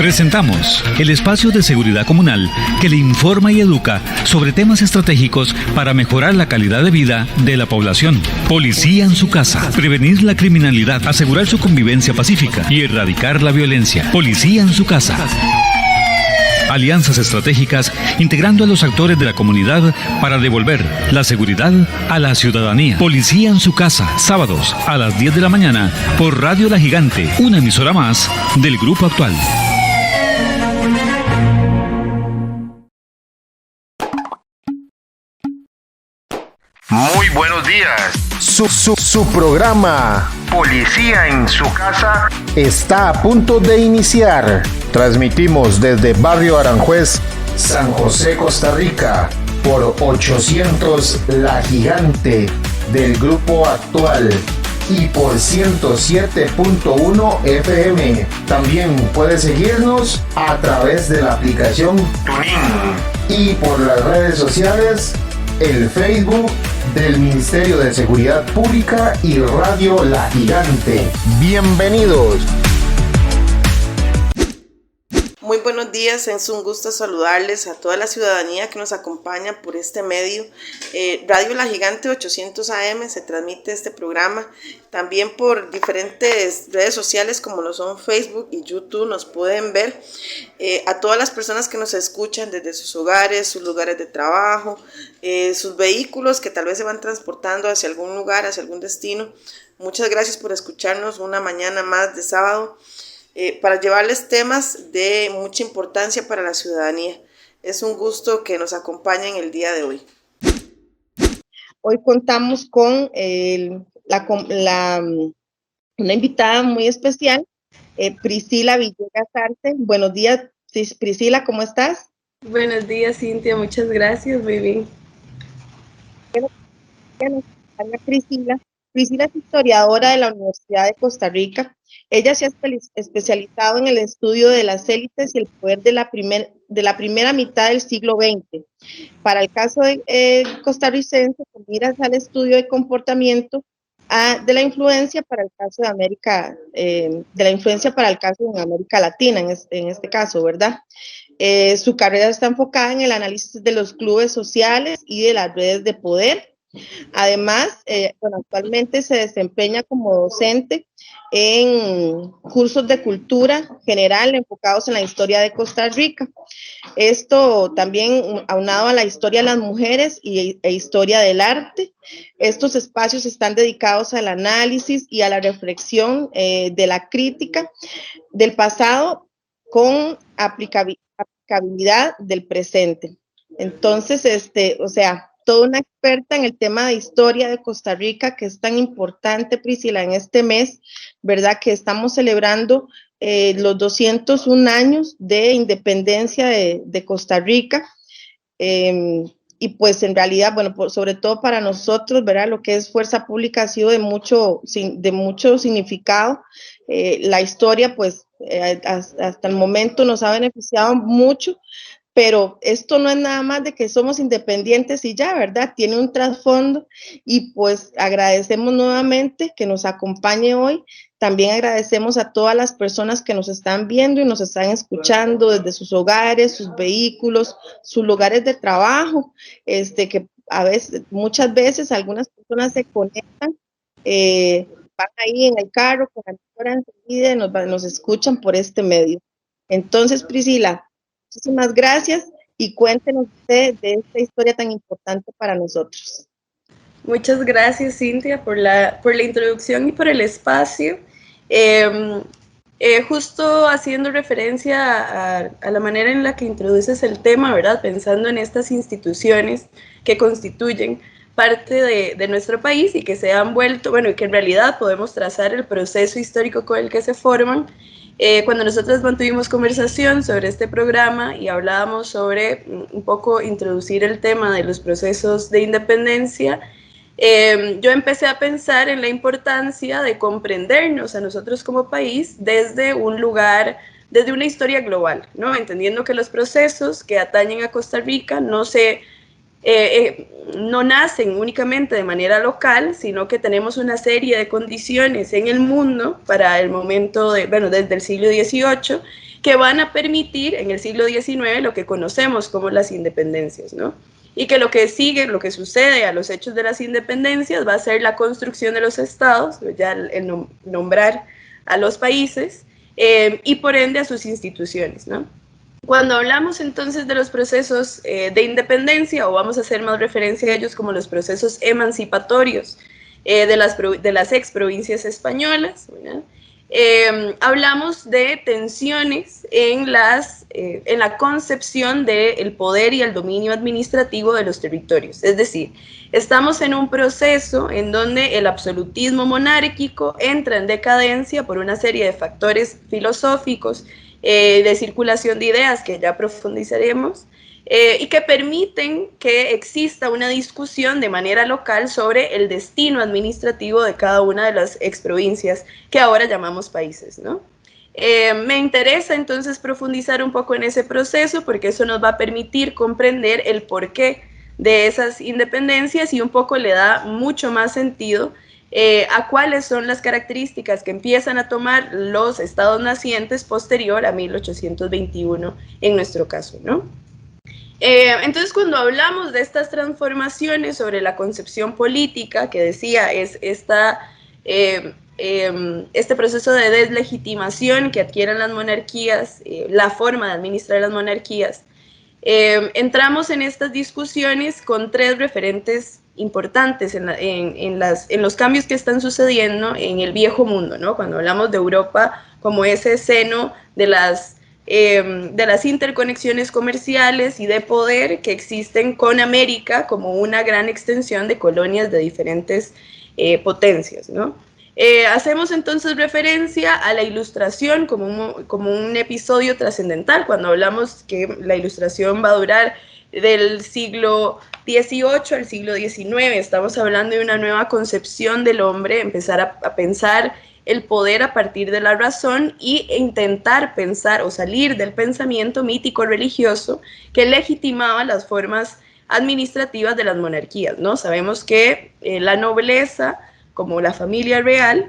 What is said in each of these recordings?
Presentamos el espacio de seguridad comunal que le informa y educa sobre temas estratégicos para mejorar la calidad de vida de la población. Policía en su casa. Prevenir la criminalidad, asegurar su convivencia pacífica y erradicar la violencia. Policía en su casa. Alianzas estratégicas integrando a los actores de la comunidad para devolver la seguridad a la ciudadanía. Policía en su casa, sábados a las 10 de la mañana por Radio La Gigante, una emisora más del Grupo Actual. Muy buenos días. Su programa Policía en su casa está a punto de iniciar. Transmitimos desde Barrio Aranjuez, San José, Costa Rica, por 800 La Gigante del Grupo Actual y por 107.1 FM. También puedes seguirnos a través de la aplicación TuneIn y por las redes sociales, el Facebook del Ministerio de Seguridad Pública y Radio La Gigante. Bienvenidos. Muy buenos días, es un gusto saludarles a toda la ciudadanía que nos acompaña por este medio. Radio La Gigante 800 AM se transmite este programa, también por diferentes redes sociales como lo son Facebook y YouTube nos pueden ver. A todas las personas que nos escuchan desde sus hogares, sus lugares de trabajo, sus vehículos que tal vez se van transportando hacia algún lugar, hacia algún destino. Muchas gracias por escucharnos una mañana más de sábado. Para llevarles temas de mucha importancia para la ciudadanía. Es un gusto que nos acompañen el día de hoy. Hoy contamos con una invitada muy especial, Priscila Villegas Arce. Buenos días, Priscila, ¿cómo estás? Buenos días, Cintia, muchas gracias, muy bien. Priscila es historiadora de la Universidad de Costa Rica. Ella se ha especializado en el estudio de las élites y el poder de la primera mitad del siglo XX. Para el caso costarricense, con miras al estudio de comportamiento de la influencia para el caso de América, para el caso en América Latina, en este caso, ¿verdad? Su carrera está enfocada en el análisis de los clubes sociales y de las redes de poder. Además, actualmente se desempeña como docente en cursos de cultura general enfocados en la historia de Costa Rica. Esto también aunado a la historia de las mujeres e historia del arte. Estos espacios están dedicados al análisis y a la reflexión de la crítica del pasado con aplicabilidad del presente. Entonces, toda una experta en el tema de historia de Costa Rica, que es tan importante, Priscila, en este mes, ¿verdad? Que estamos celebrando los 201 años de independencia de Costa Rica. Y pues en realidad, bueno, sobre todo para nosotros, ¿verdad? Lo que es fuerza pública ha sido de mucho significado. La historia, pues, hasta el momento nos ha beneficiado mucho. Pero esto no es nada más de que somos independientes y ya, ¿verdad? Tiene un trasfondo y pues agradecemos nuevamente que nos acompañe hoy. También agradecemos a todas las personas que nos están viendo y nos están escuchando desde sus hogares, sus vehículos, sus lugares de trabajo, que muchas veces algunas personas se conectan, van ahí en el carro con la cámara encendida y nos escuchan por este medio. Entonces, Priscila, muchísimas gracias y cuéntenos usted de esta historia tan importante para nosotros. Muchas gracias, Cintia, por la introducción y por el espacio. Justo haciendo referencia a la manera en la que introduces el tema, ¿verdad? Pensando en estas instituciones que constituyen parte de nuestro país y que se han vuelto, bueno, y que en realidad podemos trazar el proceso histórico con el que se forman. Cuando nosotros mantuvimos conversación sobre este programa y hablábamos sobre un poco introducir el tema de los procesos de independencia, yo empecé a pensar en la importancia de comprendernos a nosotros como país desde un lugar, desde una historia global, ¿no? Entendiendo que los procesos que atañen a Costa Rica no se no nacen únicamente de manera local, sino que tenemos una serie de condiciones en el mundo para el momento desde el siglo XVIII, que van a permitir en el siglo XIX lo que conocemos como las independencias, ¿no? Y que lo que sigue, lo que sucede a los hechos de las independencias va a ser la construcción de los estados, ya el nombrar a los países, y por ende a sus instituciones, ¿no? Cuando hablamos entonces de los procesos de independencia, o vamos a hacer más referencia a ellos como los procesos emancipatorios de las ex provincias españolas, ¿verdad? Hablamos de tensiones en la concepción del poder y el dominio administrativo de los territorios. Es decir, estamos en un proceso en donde el absolutismo monárquico entra en decadencia por una serie de factores filosóficos, de circulación de ideas que ya profundizaremos, y que permiten que exista una discusión de manera local sobre el destino administrativo de cada una de las exprovincias que ahora llamamos países, ¿no? Me interesa entonces profundizar un poco en ese proceso porque eso nos va a permitir comprender el porqué de esas independencias y un poco le da mucho más sentido a cuáles son las características que empiezan a tomar los estados nacientes posterior a 1821 en nuestro caso, ¿no? Entonces, cuando hablamos de estas transformaciones sobre la concepción política, que decía es este proceso de deslegitimación que adquieren las monarquías, la forma de administrar las monarquías, entramos en estas discusiones con tres referentes importantes en los cambios que están sucediendo en el viejo mundo, ¿no? Cuando hablamos de Europa como ese seno de las interconexiones comerciales y de poder que existen con América como una gran extensión de colonias de diferentes potencias, ¿no? Hacemos entonces referencia a la Ilustración como un episodio trascendental, cuando hablamos que la Ilustración va a durar del siglo XVIII al siglo XIX, estamos hablando de una nueva concepción del hombre, empezar a pensar el poder a partir de la razón e intentar pensar o salir del pensamiento mítico religioso que legitimaba las formas administrativas de las monarquías, ¿no? Sabemos que la nobleza, como la familia real,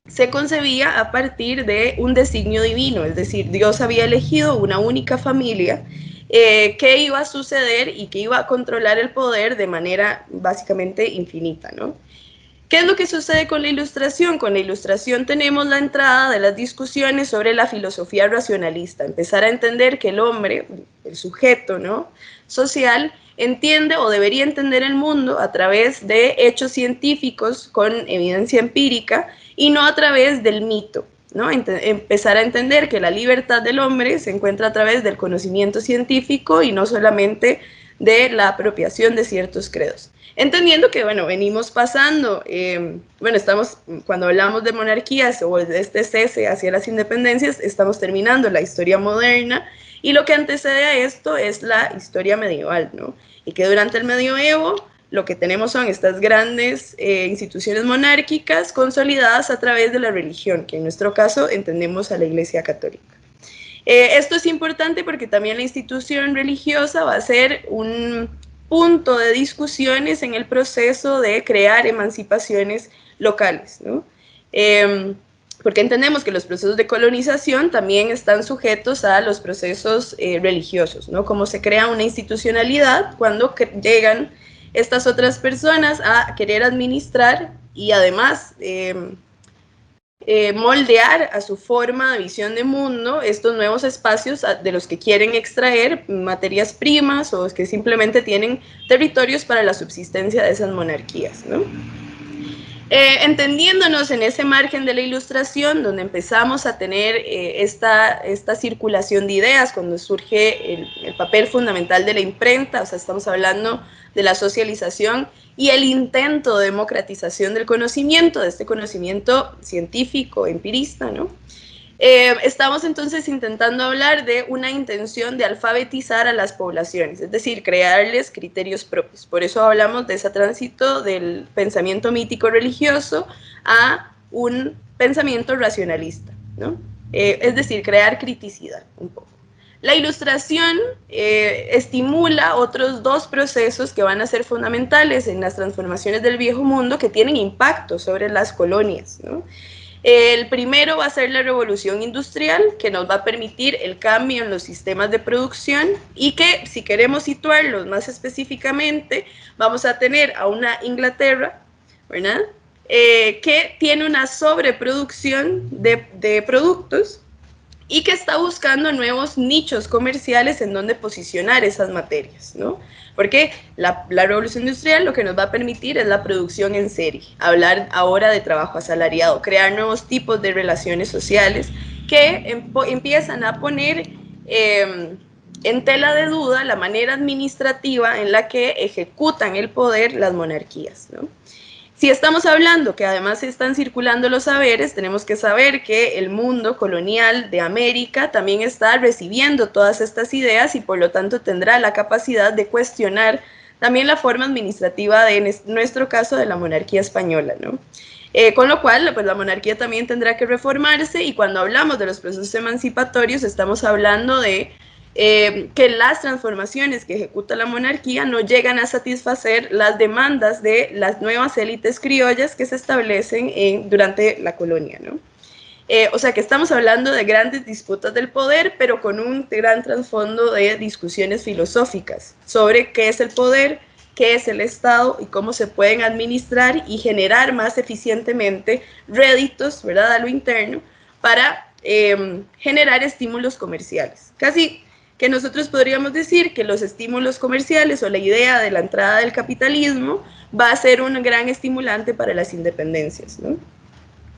se concebía a partir de un designio divino, es decir, Dios había elegido una única familia que iba a suceder y que iba a controlar el poder de manera básicamente infinita, ¿no? ¿Qué es lo que sucede con la Ilustración? Con la Ilustración tenemos la entrada de las discusiones sobre la filosofía racionalista, empezar a entender que el hombre, el sujeto, ¿no?, social, entiende o debería entender el mundo a través de hechos científicos con evidencia empírica y no a través del mito, ¿no? Empezar a entender que la libertad del hombre se encuentra a través del conocimiento científico y no solamente de la apropiación de ciertos credos. Entendiendo que, bueno, venimos pasando, cuando hablamos de monarquías o de este cese hacia las independencias, estamos terminando la historia moderna y lo que antecede a esto es la historia medieval, ¿no? Y que durante el medioevo lo que tenemos son estas grandes instituciones monárquicas consolidadas a través de la religión, que en nuestro caso entendemos a la Iglesia Católica. Esto es importante porque también la institución religiosa va a ser un punto de discusiones en el proceso de crear emancipaciones locales, ¿no? Porque entendemos que los procesos de colonización también están sujetos a los procesos religiosos, ¿no? Cómo se crea una institucionalidad cuando llegan estas otras personas a querer administrar y además moldear a su forma de visión de mundo estos nuevos espacios de los que quieren extraer materias primas o que simplemente tienen territorios para la subsistencia de esas monarquías, ¿no? Entendiéndonos en ese margen de la Ilustración, donde empezamos a tener esta circulación de ideas, cuando surge el papel fundamental de la imprenta, o sea, estamos hablando de la socialización y el intento de democratización del conocimiento, de este conocimiento científico, empirista, ¿no? Estamos entonces intentando hablar de una intención de alfabetizar a las poblaciones, es decir, crearles criterios propios. Por eso hablamos de ese tránsito del pensamiento mítico religioso a un pensamiento racionalista, ¿no? Es decir, crear criticidad un poco. La ilustración estimula otros dos procesos que van a ser fundamentales en las transformaciones del viejo mundo que tienen impacto sobre las colonias, ¿no? El primero va a ser la revolución industrial, que nos va a permitir el cambio en los sistemas de producción y que, si queremos situarlos más específicamente, vamos a tener a una Inglaterra, ¿verdad? Que tiene una sobreproducción de productos y que está buscando nuevos nichos comerciales en donde posicionar esas materias, ¿no? Porque la revolución industrial lo que nos va a permitir es la producción en serie, hablar ahora de trabajo asalariado, crear nuevos tipos de relaciones sociales que empiezan a poner en tela de duda la manera administrativa en la que ejecutan el poder las monarquías, ¿no? Si estamos hablando que además están circulando los saberes, tenemos que saber que el mundo colonial de América también está recibiendo todas estas ideas y por lo tanto tendrá la capacidad de cuestionar también la forma administrativa de, en nuestro caso, de la monarquía española, ¿no? Con lo cual, pues la monarquía también tendrá que reformarse y cuando hablamos de los procesos emancipatorios estamos hablando de que las transformaciones que ejecuta la monarquía no llegan a satisfacer las demandas de las nuevas élites criollas que se establecen durante la colonia, ¿no? O sea que estamos hablando de grandes disputas del poder, pero con un gran trasfondo de discusiones filosóficas sobre qué es el poder, qué es el Estado y cómo se pueden administrar y generar más eficientemente réditos, ¿verdad?, a lo interno para generar estímulos comerciales. Casi que nosotros podríamos decir que los estímulos comerciales o la idea de la entrada del capitalismo va a ser un gran estimulante para las independencias, ¿no?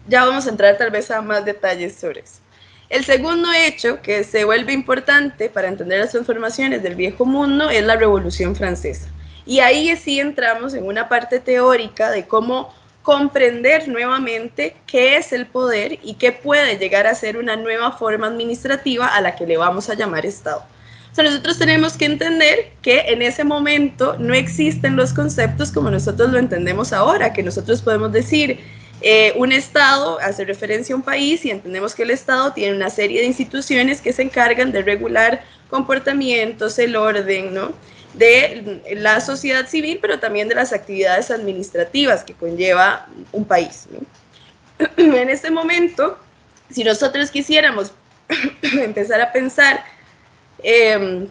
Ya vamos a entrar tal vez a más detalles sobre eso. El segundo hecho que se vuelve importante para entender las transformaciones del viejo mundo es la Revolución Francesa. Y ahí sí entramos en una parte teórica de cómo comprender nuevamente qué es el poder y qué puede llegar a ser una nueva forma administrativa a la que le vamos a llamar Estado. O sea, nosotros tenemos que entender que en ese momento no existen los conceptos como nosotros lo entendemos ahora, que nosotros podemos decir un Estado hace referencia a un país y entendemos que el Estado tiene una serie de instituciones que se encargan de regular comportamientos, el orden, ¿no?, de la sociedad civil, pero también de las actividades administrativas que conlleva un país, ¿no? En este momento, si nosotros quisiéramos empezar a pensar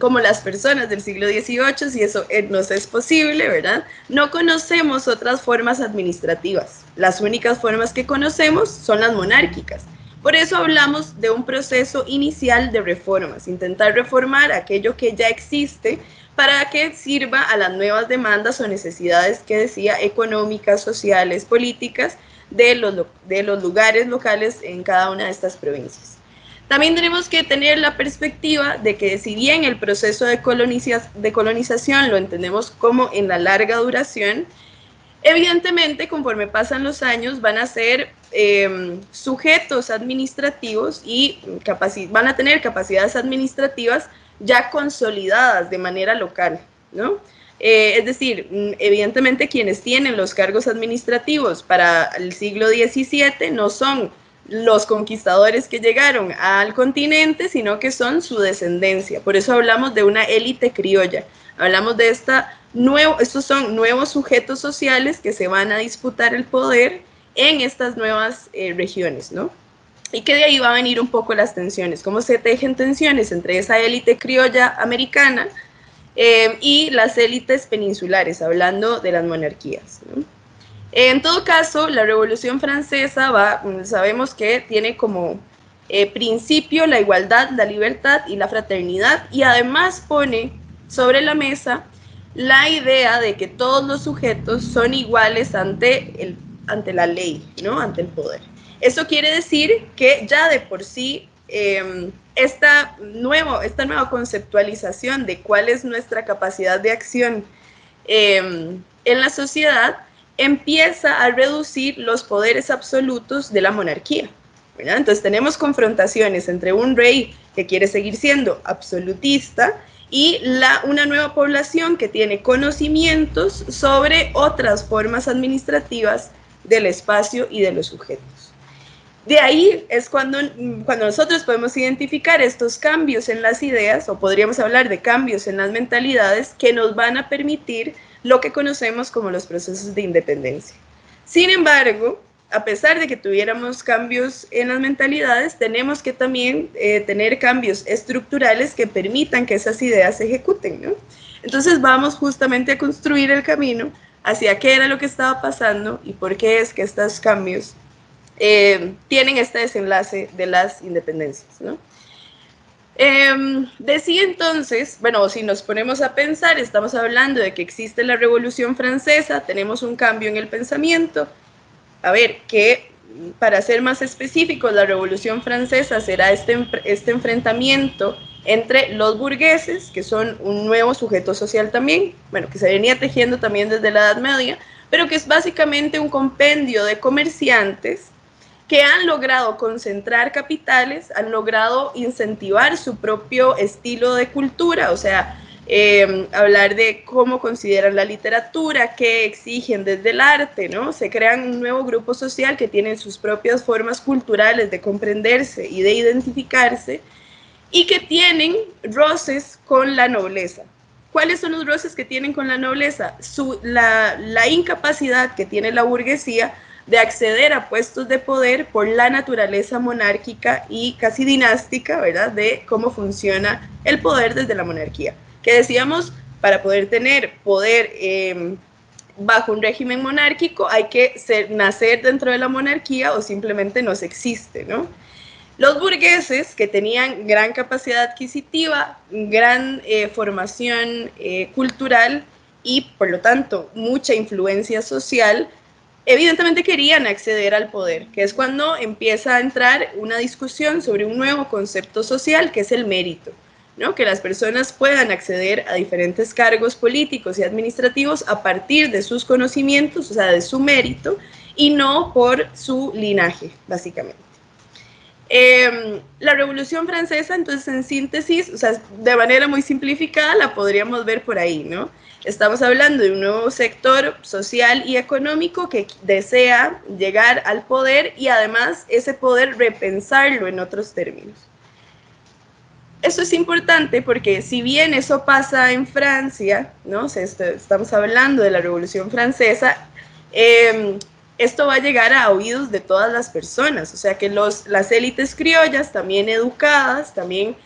como las personas del siglo XVIII, si eso nos es posible, ¿verdad? No conocemos otras formas administrativas. Las únicas formas que conocemos son las monárquicas. Por eso hablamos de un proceso inicial de reformas, intentar reformar aquello que ya existe para que sirva a las nuevas demandas o necesidades que decía económicas, sociales, políticas de los lugares locales en cada una de estas provincias. También tenemos que tener la perspectiva de que si bien el proceso de colonización lo entendemos como en la larga duración, evidentemente conforme pasan los años van a ser sujetos administrativos y van a tener capacidades administrativas ya consolidadas de manera local, ¿no? Es decir, evidentemente quienes tienen los cargos administrativos para el siglo XVII no son los conquistadores que llegaron al continente, sino que son su descendencia. Por eso hablamos de una élite criolla. Hablamos de estos son nuevos sujetos sociales que se van a disputar el poder en estas nuevas regiones, ¿no? Y que de ahí va a venir un poco las tensiones, cómo se tejen tensiones entre esa élite criolla americana y las élites peninsulares, hablando de las monarquías, ¿no? En todo caso, la Revolución Francesa sabemos que tiene como principio la igualdad, la libertad y la fraternidad, y además pone sobre la mesa la idea de que todos los sujetos son iguales ante la ley, ¿no?, ante el poder. Eso quiere decir que ya de por sí esta nueva conceptualización de cuál es nuestra capacidad de acción en la sociedad empieza a reducir los poderes absolutos de la monarquía, ¿verdad? Entonces tenemos confrontaciones entre un rey que quiere seguir siendo absolutista y una nueva población que tiene conocimientos sobre otras formas administrativas del espacio y de los sujetos. De ahí es cuando nosotros podemos identificar estos cambios en las ideas, o podríamos hablar de cambios en las mentalidades, que nos van a permitir lo que conocemos como los procesos de independencia. Sin embargo, a pesar de que tuviéramos cambios en las mentalidades, tenemos que también tener cambios estructurales que permitan que esas ideas se ejecuten, ¿no? Entonces vamos justamente a construir el camino hacia qué era lo que estaba pasando y por qué es que estos cambios tienen este desenlace de las independencias, ¿no? Decía entonces, bueno, si nos ponemos a pensar, estamos hablando de que existe la Revolución Francesa, tenemos un cambio en el pensamiento. A ver, que para ser más específicos, la Revolución Francesa será este enfrentamiento entre los burgueses, que son un nuevo sujeto social también, bueno, que se venía tejiendo también desde la Edad Media, pero que es básicamente un compendio de comerciantes que han logrado concentrar capitales, han logrado incentivar su propio estilo de cultura, o sea, hablar de cómo consideran la literatura, qué exigen desde el arte, ¿no? Se crean un nuevo grupo social que tiene sus propias formas culturales de comprenderse y de identificarse y que tienen roces con la nobleza. ¿Cuáles son los roces que tienen con la nobleza? La incapacidad que tiene la burguesía de acceder a puestos de poder por la naturaleza monárquica y casi dinástica, ¿verdad?, de cómo funciona el poder desde la monarquía. Que decíamos, para poder tener poder bajo un régimen monárquico hay que nacer dentro de la monarquía o simplemente no se existe, ¿no? Los burgueses, que tenían gran capacidad adquisitiva, gran formación cultural y, por lo tanto, mucha influencia social, evidentemente querían acceder al poder, que es cuando empieza a entrar una discusión sobre un nuevo concepto social, que es el mérito, ¿no? Que las personas puedan acceder a diferentes cargos políticos y administrativos a partir de sus conocimientos, o sea, de su mérito, y no por su linaje, básicamente. La Revolución Francesa, entonces, en síntesis, o sea, de manera muy simplificada, la podríamos ver por ahí, ¿no? Estamos hablando de un nuevo sector social y económico que desea llegar al poder y además ese poder repensarlo en otros términos. Eso es importante porque si bien eso pasa en Francia, ¿no? O sea, estamos hablando de la Revolución Francesa, esto va a llegar a oídos de todas las personas, o sea que las élites criollas, también educadas, también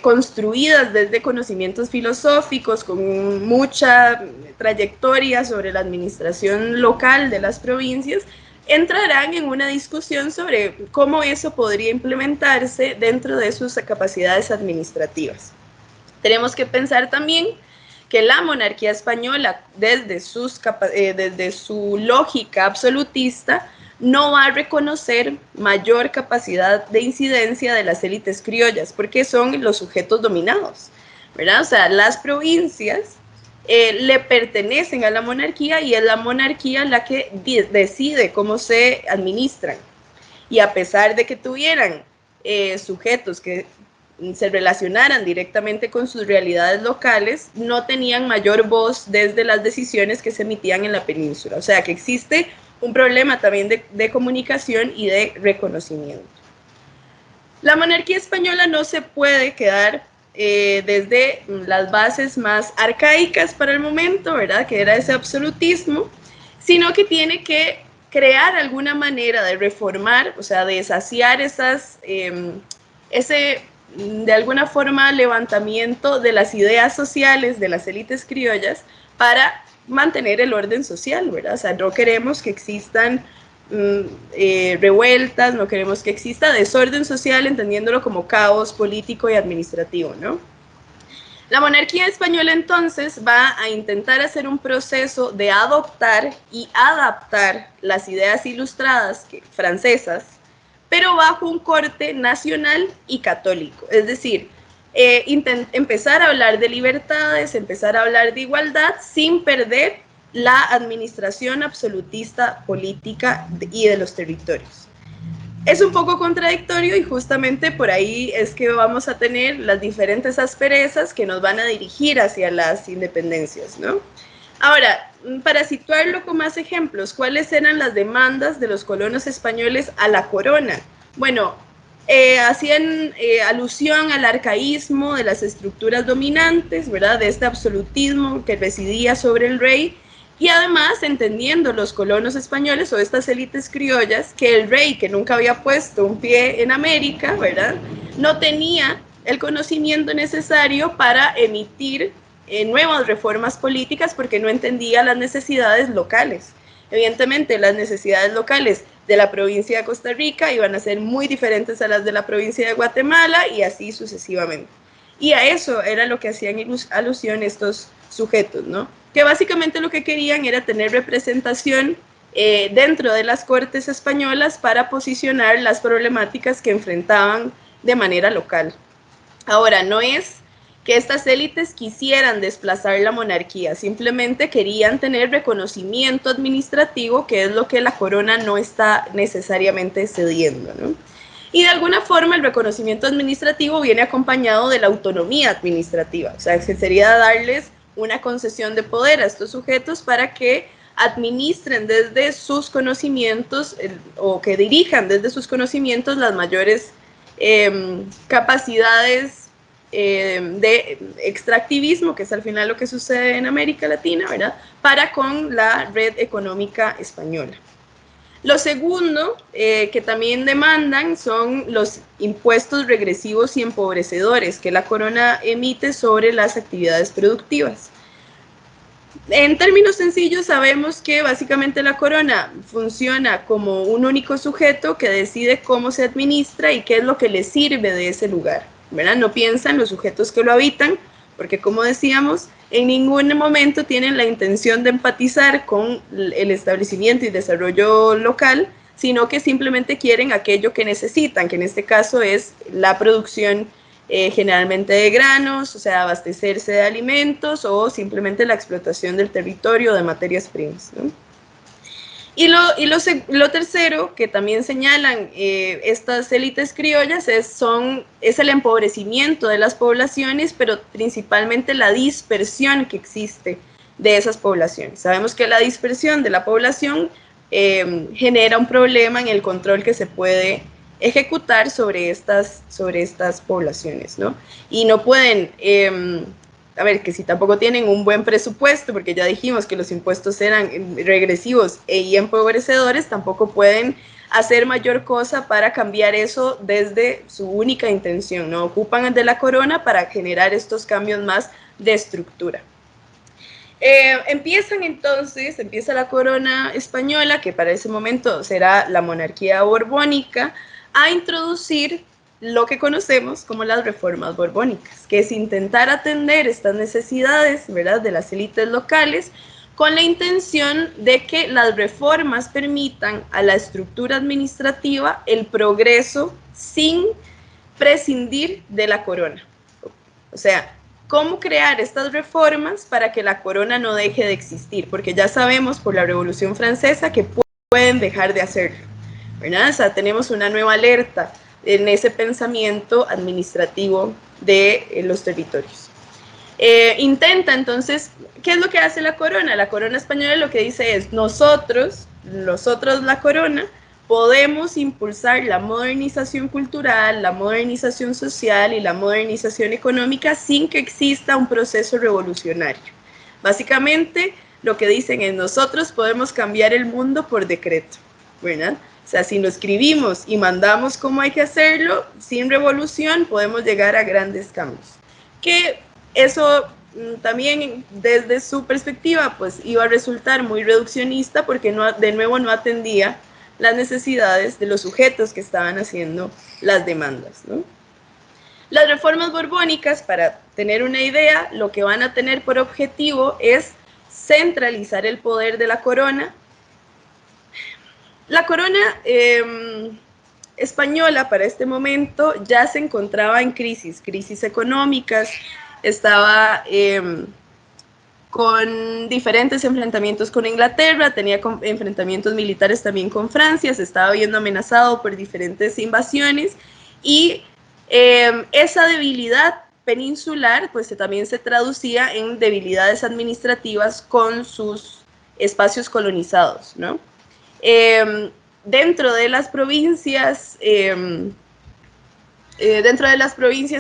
construidas desde conocimientos filosóficos, con mucha trayectoria sobre la administración local de las provincias, entrarán en una discusión sobre cómo eso podría implementarse dentro de sus capacidades administrativas. Tenemos que pensar también que la monarquía española, desde su lógica absolutista, no va a reconocer mayor capacidad de incidencia de las élites criollas, porque son los sujetos dominados, ¿verdad? O sea, las provincias le pertenecen a la monarquía y es la monarquía la que decide cómo se administran. Y a pesar de que tuvieran sujetos que se relacionaran directamente con sus realidades locales, no tenían mayor voz desde las decisiones que se emitían en la península. O sea que existe un problema también de comunicación y de reconocimiento. La monarquía española no se puede quedar desde las bases más arcaicas para el momento, ¿verdad?, que era ese absolutismo, sino que tiene que crear alguna manera de reformar, o sea, de saciar de alguna forma levantamiento de las ideas sociales de las élites criollas para mantener el orden social, ¿verdad? O sea, no queremos que existan revueltas, no queremos que exista desorden social, entendiéndolo como caos político y administrativo, ¿no? La monarquía española entonces va a intentar hacer un proceso de adoptar y adaptar las ideas ilustradas francesas, pero bajo un corte nacional y católico, es decir, empezar a hablar de libertades, empezar a hablar de igualdad sin perder la administración absolutista política y de los territorios. Es un poco contradictorio y justamente por ahí es que vamos a tener las diferentes asperezas que nos van a dirigir hacia las independencias, ¿no? Ahora, para situarlo con más ejemplos, ¿cuáles eran las demandas de los colonos españoles a la corona? Bueno, hacían alusión al arcaísmo de las estructuras dominantes, ¿verdad? De este absolutismo que residía sobre el rey, y además entendiendo los colonos españoles o estas élites criollas que el rey, que nunca había puesto un pie en América, ¿verdad?, no tenía el conocimiento necesario para emitir nuevas reformas políticas porque no entendía las necesidades locales. Evidentemente, las necesidades locales de la provincia de Costa Rica iban a ser muy diferentes a las de la provincia de Guatemala y así sucesivamente. Y a eso era lo que hacían alusión estos sujetos, ¿no? Que básicamente lo que querían era tener representación dentro de las cortes españolas para posicionar las problemáticas que enfrentaban de manera local. Ahora, no es que estas élites quisieran desplazar la monarquía, simplemente querían tener reconocimiento administrativo, que es lo que la corona no está necesariamente cediendo, ¿no? Y de alguna forma el reconocimiento administrativo viene acompañado de la autonomía administrativa, o sea, que sería darles una concesión de poder a estos sujetos para que administren desde sus conocimientos o que dirijan desde sus conocimientos las mayores capacidades de extractivismo, que es al final lo que sucede en América Latina, ¿verdad?, para con la red económica española. Lo segundo que también demandan son los impuestos regresivos y empobrecedores que la corona emite sobre las actividades productivas. En términos sencillos, sabemos que básicamente la corona funciona como un único sujeto que decide cómo se administra y qué es lo que le sirve de ese lugar, ¿verdad? No piensan los sujetos que lo habitan, porque como decíamos, en ningún momento tienen la intención de empatizar con el establecimiento y desarrollo local, sino que simplemente quieren aquello que necesitan, que en este caso es la producción generalmente de granos, o sea, abastecerse de alimentos o simplemente la explotación del territorio de materias primas, ¿no? Y lo tercero que también señalan estas élites criollas es el empobrecimiento de las poblaciones, pero principalmente la dispersión que existe de esas poblaciones. Sabemos que la dispersión de la población genera un problema en el control que se puede ejecutar sobre estas poblaciones, ¿no? Y no pueden, a ver, que si tampoco tienen un buen presupuesto, porque ya dijimos que los impuestos eran regresivos y empobrecedores, tampoco pueden hacer mayor cosa para cambiar eso desde su única intención, ¿no? Ocupan de la corona para generar estos cambios más de estructura. Empieza la corona española, que para ese momento será la monarquía borbónica, a introducir lo que conocemos como las reformas borbónicas, que es intentar atender estas necesidades, ¿verdad?, de las élites locales, con la intención de que las reformas permitan a la estructura administrativa el progreso sin prescindir de la corona. O sea, ¿cómo crear estas reformas para que la corona no deje de existir? Porque ya sabemos por la Revolución Francesa que pueden dejar de hacerlo, ¿verdad? O sea, tenemos una nueva alerta en ese pensamiento administrativo de los territorios. Intenta entonces, ¿qué es lo que hace la corona? La corona española lo que dice es, nosotros la corona, podemos impulsar la modernización cultural, la modernización social y la modernización económica sin que exista un proceso revolucionario. Básicamente, lo que dicen es, nosotros podemos cambiar el mundo por decreto, ¿verdad? O sea, si lo escribimos y mandamos cómo hay que hacerlo, sin revolución podemos llegar a grandes cambios. Que eso también desde su perspectiva pues iba a resultar muy reduccionista porque de nuevo no atendía las necesidades de los sujetos que estaban haciendo las demandas, ¿no? Las reformas borbónicas, para tener una idea, lo que van a tener por objetivo es centralizar el poder de la corona. La corona española para este momento ya se encontraba en crisis económicas, estaba con diferentes enfrentamientos con Inglaterra, tenía enfrentamientos militares también con Francia, se estaba viendo amenazado por diferentes invasiones y esa debilidad peninsular pues también se traducía en debilidades administrativas con sus espacios colonizados, ¿no? Dentro de las provincias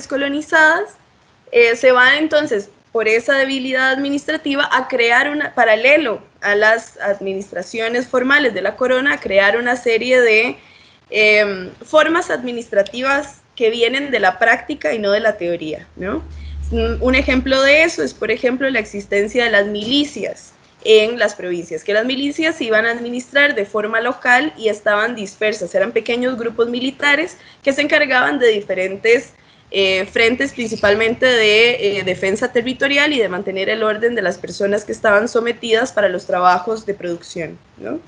colonizadas, se va entonces, por esa debilidad administrativa, a crear paralelo a las administraciones formales de la corona, a crear una serie de formas administrativas que vienen de la práctica y no de la teoría, ¿no? Un ejemplo de eso es, por ejemplo, la existencia de las milicias en las provincias, que las milicias se iban a administrar de forma local y estaban dispersas, eran pequeños grupos militares que se encargaban de diferentes frentes, principalmente de defensa territorial y de mantener el orden de las personas que estaban sometidas para los trabajos de producción, ¿no?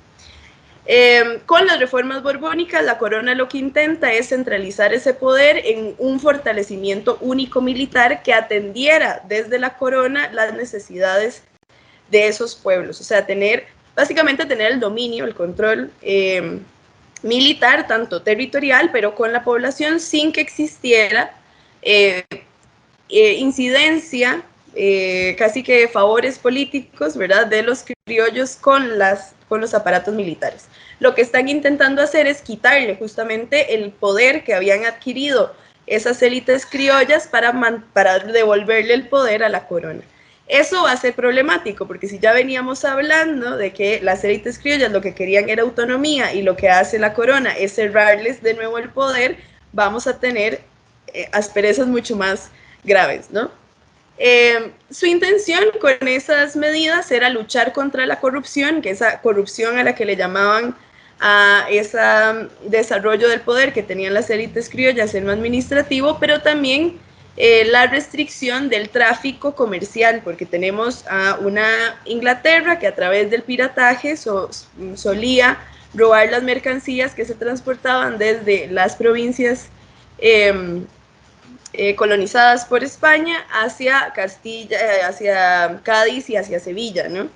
Con las reformas borbónicas, la corona lo que intenta es centralizar ese poder en un fortalecimiento único militar que atendiera desde la corona las necesidades de esos pueblos, o sea, básicamente tener el dominio, el control militar, tanto territorial, pero con la población, sin que existiera incidencia, casi que favores políticos, ¿verdad?, de los criollos con los aparatos militares. Lo que están intentando hacer es quitarle justamente el poder que habían adquirido esas élites criollas para devolverle el poder a la corona. Eso va a ser problemático, porque si ya veníamos hablando de que las élites criollas lo que querían era autonomía y lo que hace la corona es cerrarles de nuevo el poder, vamos a tener asperezas mucho más graves, ¿no? Su intención con esas medidas era luchar contra la corrupción, que esa corrupción a la que le llamaban a ese desarrollo del poder que tenían las élites criollas en lo administrativo, pero también la restricción del tráfico comercial, porque tenemos a una Inglaterra que a través del pirataje solía robar las mercancías que se transportaban desde las provincias colonizadas por España hacia Castilla, hacia Cádiz y hacia Sevilla, ¿no?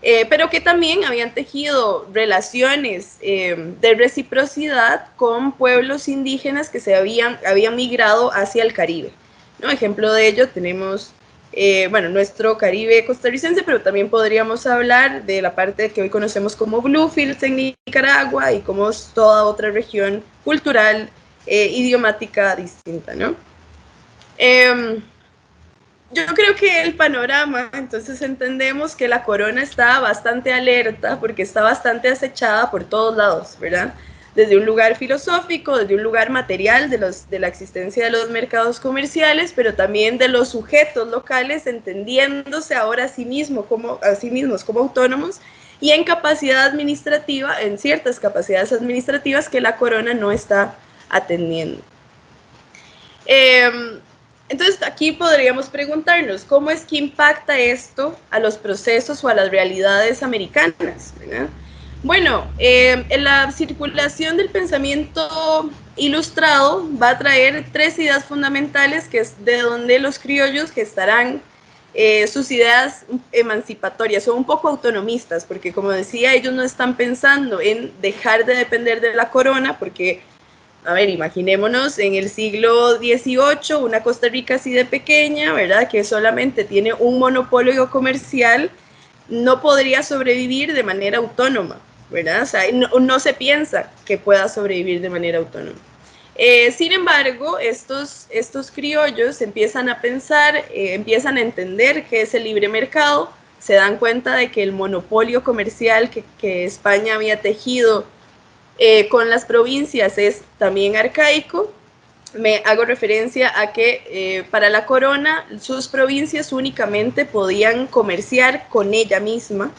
Pero que también habían tejido relaciones de reciprocidad con pueblos indígenas que habían migrado hacia el Caribe, ¿no? Ejemplo de ello tenemos, nuestro Caribe costarricense, pero también podríamos hablar de la parte que hoy conocemos como Bluefields en Nicaragua y como toda otra región cultural, idiomática distinta, ¿no? Yo creo que el panorama, entonces entendemos que la corona está bastante alerta porque está bastante acechada por todos lados, ¿verdad? Desde un lugar filosófico, desde un lugar material de la existencia de los mercados comerciales, pero también de los sujetos locales, entendiéndose ahora a sí mismos como autónomos y en capacidad administrativa, en ciertas capacidades administrativas que la corona no está atendiendo. Entonces aquí podríamos preguntarnos, ¿cómo es que impacta esto a los procesos o a las realidades americanas, ¿verdad? Bueno, la circulación del pensamiento ilustrado va a traer tres ideas fundamentales, que es de donde los criollos gestarán sus ideas emancipatorias, son un poco autonomistas, porque como decía, ellos no están pensando en dejar de depender de la corona, porque a ver, imaginémonos en el siglo XVIII, una Costa Rica así de pequeña, ¿verdad?, que solamente tiene un monopolio comercial, no podría sobrevivir de manera autónoma, ¿verdad? O sea, no se piensa que pueda sobrevivir de manera autónoma. Sin embargo, estos criollos empiezan a pensar, empiezan a entender qué es el libre mercado, se dan cuenta de que el monopolio comercial que España había tejido con las provincias es también arcaico. Me hago referencia a que para la corona sus provincias únicamente podían comerciar con ella misma,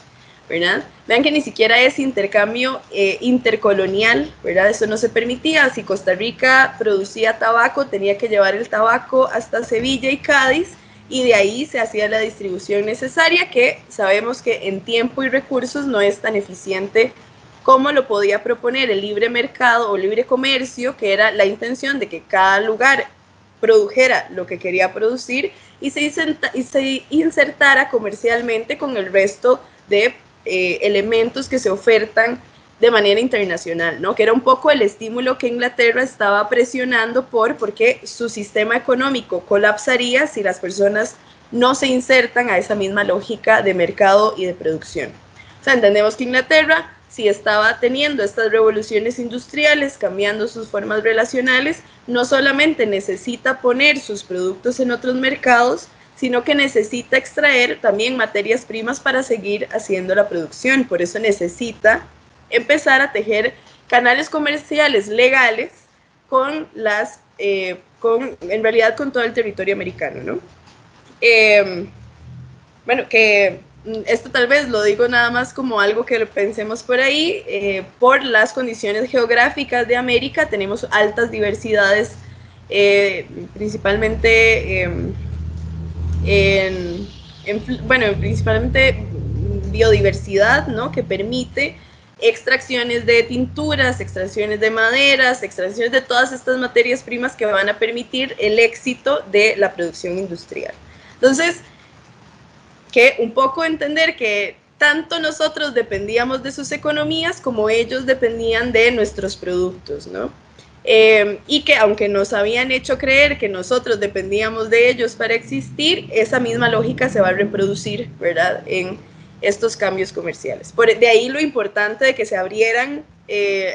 ¿verdad? Vean que ni siquiera es intercambio intercolonial, ¿verdad? Eso no se permitía. Si Costa Rica producía tabaco, tenía que llevar el tabaco hasta Sevilla y Cádiz, y de ahí se hacía la distribución necesaria, que sabemos que en tiempo y recursos no es tan eficiente como lo podía proponer el libre mercado o libre comercio, que era la intención de que cada lugar produjera lo que quería producir y se insertara comercialmente con el resto de elementos que se ofertan de manera internacional, ¿no? Que era un poco el estímulo que Inglaterra estaba presionando porque su sistema económico colapsaría si las personas no se insertan a esa misma lógica de mercado y de producción. O sea, entendemos que Inglaterra, si estaba teniendo estas revoluciones industriales, cambiando sus formas relacionales, no solamente necesita poner sus productos en otros mercados, sino que necesita extraer también materias primas para seguir haciendo la producción. Por eso necesita empezar a tejer canales comerciales legales con en realidad con todo el territorio americano, ¿no? Bueno, que esto tal vez lo digo nada más como algo que pensemos por ahí. Por las condiciones geográficas de América tenemos altas diversidades, principalmente principalmente biodiversidad, ¿no? Que permite extracciones de tinturas, extracciones de maderas, extracciones de todas estas materias primas que van a permitir el éxito de la producción industrial. Entonces, que un poco entender que tanto nosotros dependíamos de sus economías como ellos dependían de nuestros productos, ¿no? Y que aunque nos habían hecho creer que nosotros dependíamos de ellos para existir, esa misma lógica se va a reproducir, ¿verdad?, en estos cambios comerciales. De ahí lo importante de que se abrieran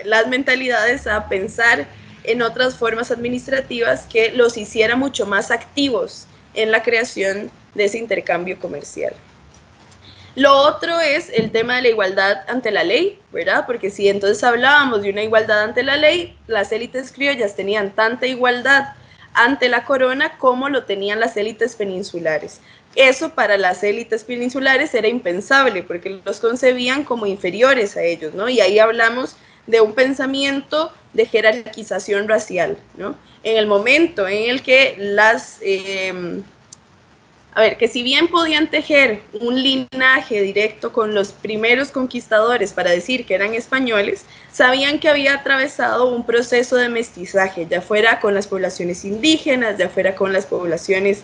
las mentalidades a pensar en otras formas administrativas que los hiciera mucho más activos en la creación de ese intercambio comercial. Lo otro es el tema de la igualdad ante la ley, ¿verdad? Porque si entonces hablábamos de una igualdad ante la ley, las élites criollas tenían tanta igualdad ante la corona como lo tenían las élites peninsulares. Eso para las élites peninsulares era impensable porque los concebían como inferiores a ellos, ¿no? Y ahí hablamos de un pensamiento de jerarquización racial, ¿no? En el momento en el que que si bien podían tejer un linaje directo con los primeros conquistadores para decir que eran españoles, sabían que había atravesado un proceso de mestizaje, ya fuera con las poblaciones indígenas, ya fuera con las poblaciones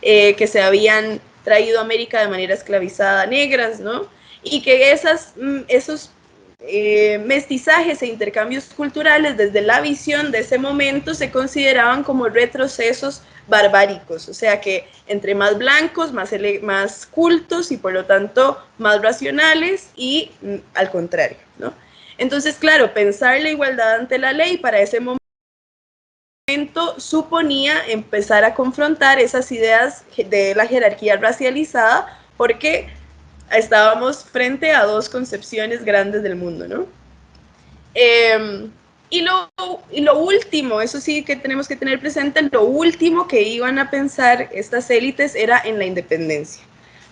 que se habían traído a América de manera esclavizada, negras, ¿no? Y que esos mestizajes e intercambios culturales desde la visión de ese momento se consideraban como retrocesos barbáricos, o sea que entre más blancos, más cultos y por lo tanto más racionales y al contrario, ¿no? Entonces, claro, pensar la igualdad ante la ley para ese momento suponía empezar a confrontar esas ideas de la jerarquía racializada porque estábamos frente a dos concepciones grandes del mundo, ¿no? Y lo último, eso sí que tenemos que tener presente, lo último que iban a pensar estas élites era en la independencia,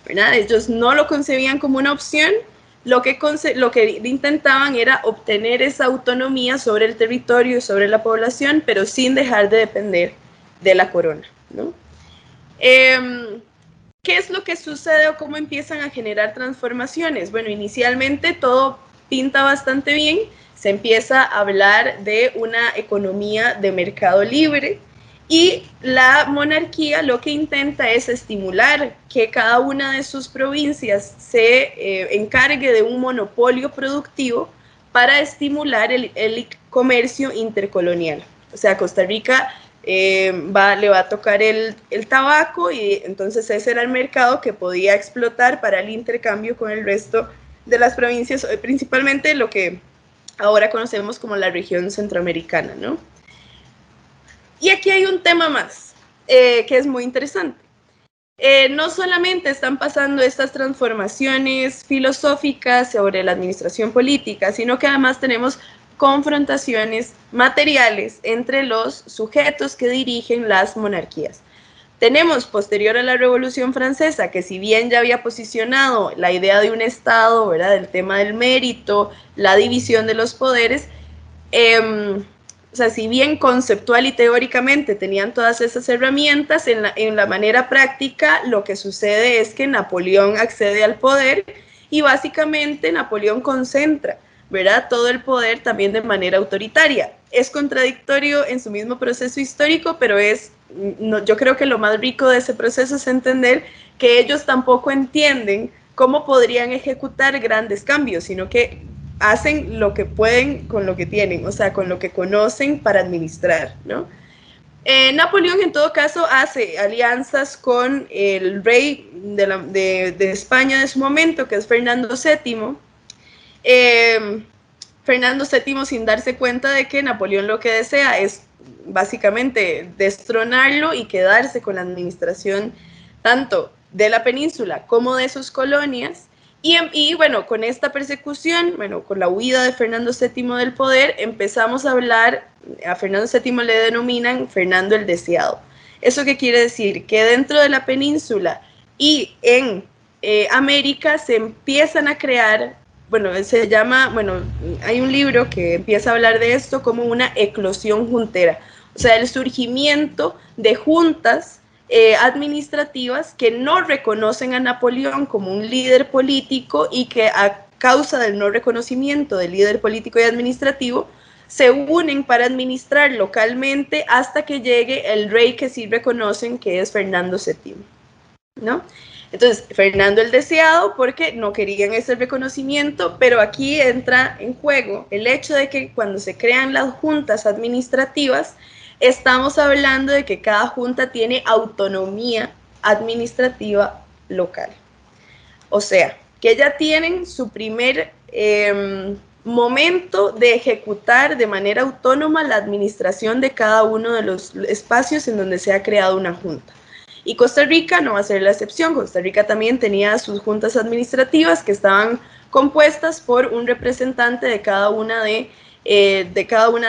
¿verdad? Ellos no lo concebían como una opción, lo que intentaban era obtener esa autonomía sobre el territorio, sobre la población, pero sin dejar de depender de la corona, ¿no? ¿Qué es lo que sucede o cómo empiezan a generar transformaciones? Bueno, inicialmente todo pinta bastante bien, se empieza a hablar de una economía de mercado libre y la monarquía lo que intenta es estimular que cada una de sus provincias se encargue de un monopolio productivo para estimular el comercio intercolonial. O sea, Costa Rica le va a tocar el tabaco y entonces ese era el mercado que podía explotar para el intercambio con el resto de las provincias, principalmente lo que ahora conocemos como la región centroamericana, ¿no? Y aquí hay un tema más que es muy interesante. No solamente están pasando estas transformaciones filosóficas sobre la administración política, sino que además tenemos confrontaciones materiales entre los sujetos que dirigen las monarquías. Tenemos, posterior a la Revolución Francesa, que si bien ya había posicionado la idea de un Estado, ¿verdad?, el tema del mérito, la división de los poderes, o sea, si bien conceptual y teóricamente tenían todas esas herramientas, en la manera práctica lo que sucede es que Napoleón accede al poder y básicamente Napoleón concentra, ¿verdad?, todo el poder también de manera autoritaria. Es contradictorio en su mismo proceso histórico, pero yo creo que lo más rico de ese proceso es entender que ellos tampoco entienden cómo podrían ejecutar grandes cambios, sino que hacen lo que pueden con lo que tienen, o sea, con lo que conocen para administrar, ¿no? Napoleón en todo caso hace alianzas con el rey de España de su momento, que es Fernando VII, Fernando VII, sin darse cuenta de que Napoleón lo que desea es básicamente destronarlo y quedarse con la administración tanto de la península como de sus colonias. Y bueno, con esta persecución, bueno, con la huida de Fernando VII del poder, empezamos a hablar, a Fernando VII le denominan Fernando el Deseado. ¿Eso qué quiere decir? Que dentro de la península y en América se empiezan a crear, bueno, hay un libro que empieza a hablar de esto como una eclosión juntera, o sea, el surgimiento de juntas administrativas que no reconocen a Napoleón como un líder político y que a causa del no reconocimiento del líder político y administrativo se unen para administrar localmente hasta que llegue el rey que sí reconocen, que es Fernando VII, ¿no? Entonces, Fernando el Deseado, porque no querían ese reconocimiento, pero aquí entra en juego el hecho de que cuando se crean las juntas administrativas, estamos hablando de que cada junta tiene autonomía administrativa local. O sea, que ya tienen su primer momento de ejecutar de manera autónoma la administración de cada uno de los espacios en donde se ha creado una junta. Y Costa Rica no va a ser la excepción. Costa Rica también tenía sus juntas administrativas que estaban compuestas por un representante de cada una de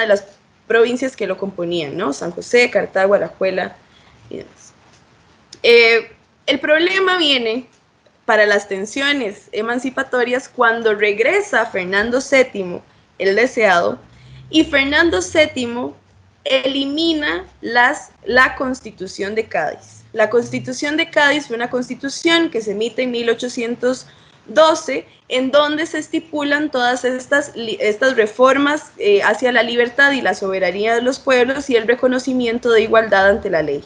las provincias que lo componían, ¿no? San José, Cartago, Alajuela y demás. El problema viene para las tensiones emancipatorias cuando regresa Fernando VII, el Deseado, y Fernando VII elimina la Constitución de Cádiz. La Constitución de Cádiz fue una constitución que se emite en 1812, en donde se estipulan todas estas reformas hacia la libertad y la soberanía de los pueblos y el reconocimiento de igualdad ante la ley.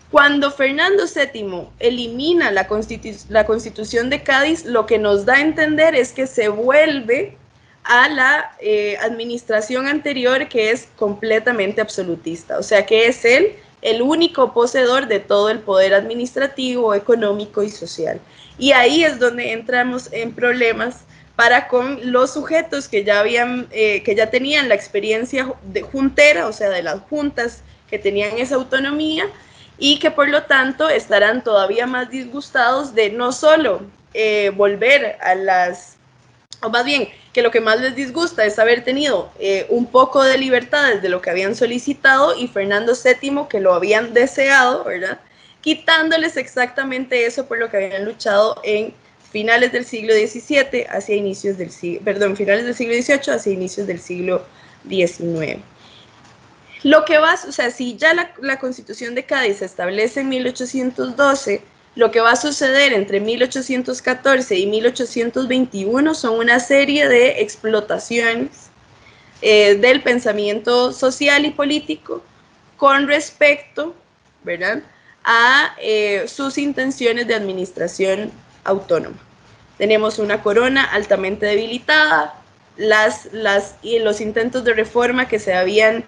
Cuando Fernando VII elimina la Constitución de Cádiz, lo que nos da a entender es que se vuelve a la administración anterior, que es completamente absolutista, o sea que es él el único poseedor de todo el poder administrativo, económico y social. Y ahí es donde entramos en problemas para con los sujetos que ya tenían la experiencia de juntera, o sea, de las juntas que tenían esa autonomía, y que por lo tanto estarán todavía más disgustados de no solo volver a o más bien, que lo que más les disgusta es haber tenido un poco de libertades de lo que habían solicitado, y Fernando VII, que lo habían deseado, ¿verdad?, quitándoles exactamente eso por lo que habían luchado en finales del siglo XVII hacia inicios del finales del siglo XVIII hacia inicios del siglo XIX. Si ya la Constitución de Cádiz se establece en 1812, lo que va a suceder entre 1814 y 1821 son una serie de explotaciones del pensamiento social y político con respecto, ¿verdad?, a sus intenciones de administración autónoma. Tenemos una corona altamente debilitada, los intentos de reforma que se habían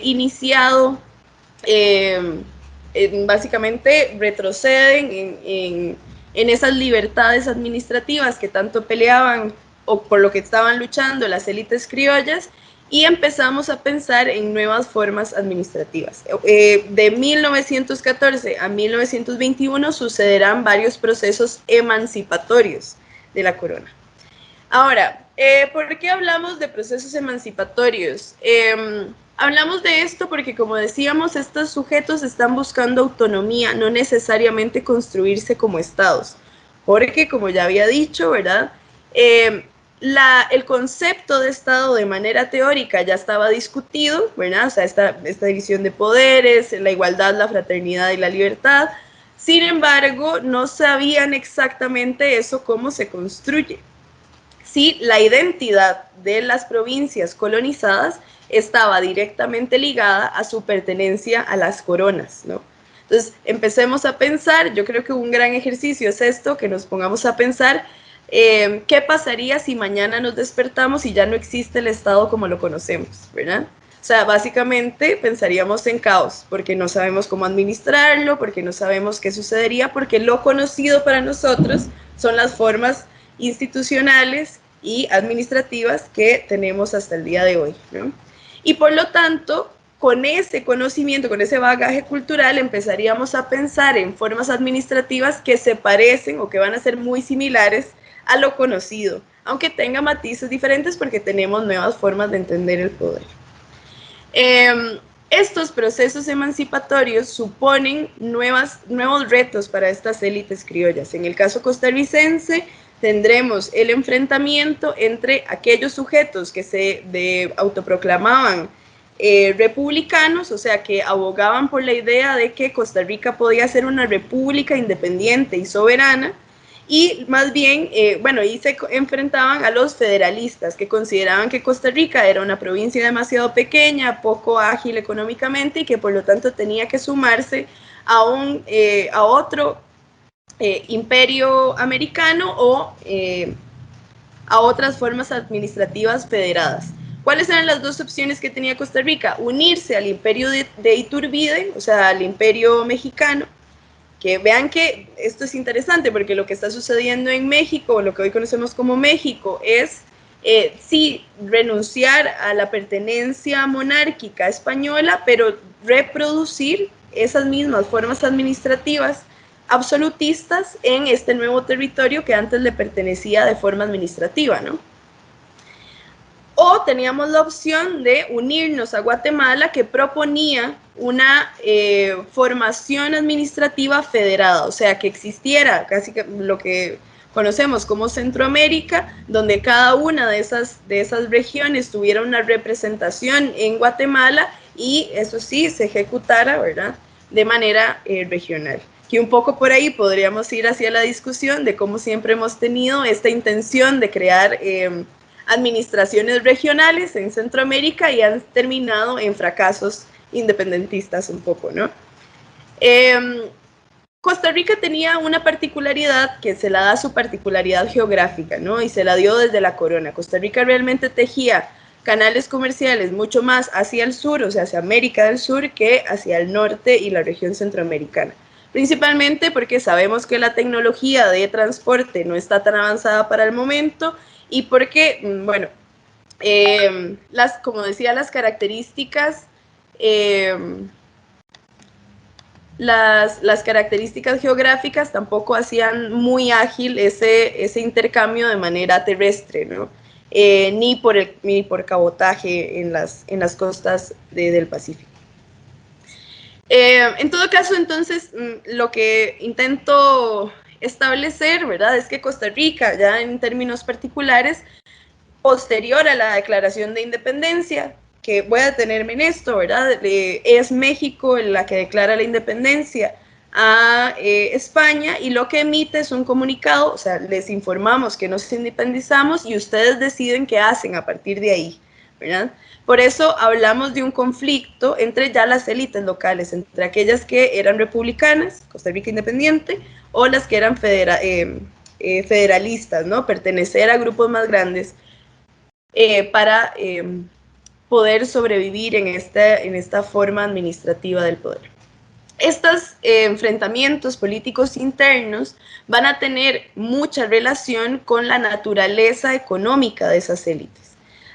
iniciado básicamente retroceden en esas libertades administrativas que tanto peleaban o por lo que estaban luchando las élites criollas, y empezamos a pensar en nuevas formas administrativas. De 1914 a 1921 sucederán varios procesos emancipatorios de la corona. Ahora, ¿por qué hablamos de procesos emancipatorios? Hablamos de esto porque, como decíamos, estos sujetos están buscando autonomía, no necesariamente construirse como estados, porque, como ya había dicho, ¿verdad?, el concepto de Estado de manera teórica ya estaba discutido, ¿verdad? O sea, esta división de poderes, la igualdad, la fraternidad y la libertad. Sin embargo, no sabían exactamente eso cómo se construye. Sí, la identidad de las provincias colonizadas estaba directamente ligada a su pertenencia a las coronas, ¿no? Entonces, empecemos a pensar, yo creo que un gran ejercicio es esto, que nos pongamos a pensar qué pasaría si mañana nos despertamos y ya no existe el Estado como lo conocemos, ¿verdad? O sea, básicamente pensaríamos en caos, porque no sabemos cómo administrarlo, porque no sabemos qué sucedería, porque lo conocido para nosotros son las formas institucionales y administrativas que tenemos hasta el día de hoy, ¿no? Y por lo tanto, con ese conocimiento, con ese bagaje cultural, empezaríamos a pensar en formas administrativas que se parecen o que van a ser muy similares a lo conocido, aunque tenga matices diferentes porque tenemos nuevas formas de entender el poder. Estos procesos emancipatorios suponen nuevos retos para estas élites criollas. En el caso costarricense, tendremos el enfrentamiento entre aquellos sujetos que se autoproclamaban republicanos, o sea, que abogaban por la idea de que Costa Rica podía ser una república independiente y soberana, y más bien, y se enfrentaban a los federalistas, que consideraban que Costa Rica era una provincia demasiado pequeña, poco ágil económicamente, y que por lo tanto tenía que sumarse a otro imperio americano o a otras formas administrativas federadas. ¿Cuáles eran las dos opciones que tenía Costa Rica? Unirse al imperio de Iturbide, o sea, al imperio mexicano, que vean que esto es interesante porque lo que está sucediendo en México, o lo que hoy conocemos como México, es sí renunciar a la pertenencia monárquica española, pero reproducir esas mismas formas administrativas absolutistas en este nuevo territorio que antes le pertenecía de forma administrativa, ¿no? O teníamos la opción de unirnos a Guatemala, que proponía una formación administrativa federada, o sea, que existiera casi lo que conocemos como Centroamérica, donde cada una de esas regiones tuviera una representación en Guatemala y eso sí, se ejecutara, ¿verdad?, de manera regional. Que un poco por ahí podríamos ir hacia la discusión de cómo siempre hemos tenido esta intención de crear administraciones regionales en Centroamérica y han terminado en fracasos independentistas un poco, ¿no? Costa Rica tenía una particularidad que se la da su particularidad geográfica, ¿no? Y se la dio desde la corona. Costa Rica realmente tejía canales comerciales mucho más hacia el sur, o sea, hacia América del Sur, que hacia el norte y la región centroamericana. Principalmente porque sabemos que la tecnología de transporte no está tan avanzada para el momento y porque, bueno, como decía, las características geográficas tampoco hacían muy ágil ese intercambio de manera terrestre, ¿no? Ni por cabotaje en las costas del Pacífico. En todo caso, entonces, lo que intento establecer, ¿verdad?, es que Costa Rica, ya en términos particulares, posterior a la declaración de independencia, que voy a detenerme en esto, ¿verdad?, es México la que declara la independencia a España, y lo que emite es un comunicado, o sea, les informamos que nos independizamos y ustedes deciden qué hacen a partir de ahí, ¿verdad? Por eso hablamos de un conflicto entre ya las élites locales, entre aquellas que eran republicanas, Costa Rica independiente, o las que eran federalistas, ¿no? Pertenecer a grupos más grandes para poder sobrevivir en esta forma administrativa del poder. Estos enfrentamientos políticos internos van a tener mucha relación con la naturaleza económica de esas élites.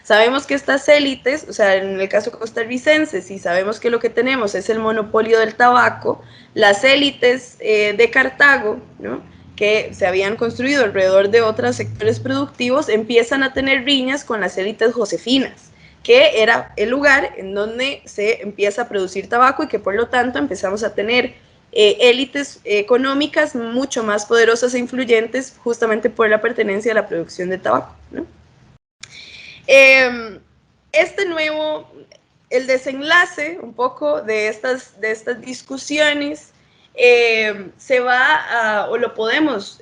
Sabemos que estas élites, o sea, en el caso costarricense, si sabemos que lo que tenemos es el monopolio del tabaco, las élites de Cartago, ¿no?, que se habían construido alrededor de otros sectores productivos, empiezan a tener riñas con las élites josefinas, que era el lugar en donde se empieza a producir tabaco y que por lo tanto empezamos a tener élites económicas mucho más poderosas e influyentes justamente por la pertenencia a la producción de tabaco, ¿no? El desenlace un poco de estas discusiones se va o lo podemos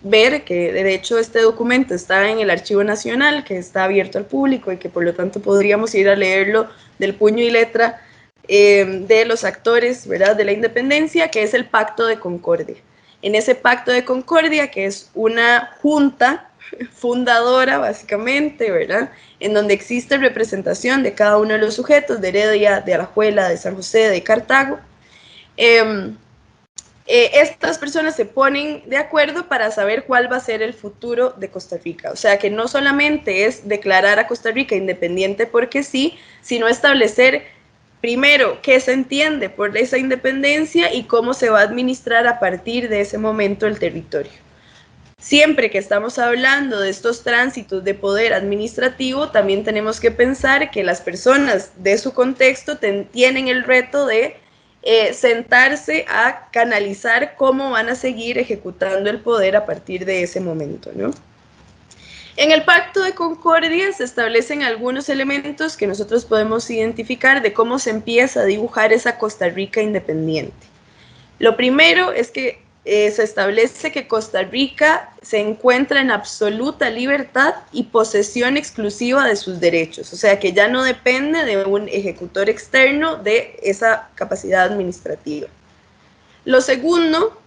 ver, que de hecho este documento está en el Archivo Nacional, que está abierto al público y que por lo tanto podríamos ir a leerlo del puño y letra de los actores, ¿verdad?, de la independencia, que es el Pacto de Concordia. En ese Pacto de Concordia, que es una junta fundadora básicamente, ¿verdad?, en donde existe representación de cada uno de los sujetos, de Heredia, de Alajuela, de San José, de Cartago, estas personas se ponen de acuerdo para saber cuál va a ser el futuro de Costa Rica. O sea, que no solamente es declarar a Costa Rica independiente porque sí, sino establecer primero qué se entiende por esa independencia y cómo se va a administrar a partir de ese momento el territorio. Siempre que estamos hablando de estos tránsitos de poder administrativo, también tenemos que pensar que las personas de su contexto tienen el reto de sentarse a canalizar cómo van a seguir ejecutando el poder a partir de ese momento, ¿no? En el Pacto de Concordia se establecen algunos elementos que nosotros podemos identificar de cómo se empieza a dibujar esa Costa Rica independiente. Lo primero es que se establece que Costa Rica se encuentra en absoluta libertad y posesión exclusiva de sus derechos, o sea que ya no depende de un ejecutor externo de esa capacidad administrativa. Lo segundo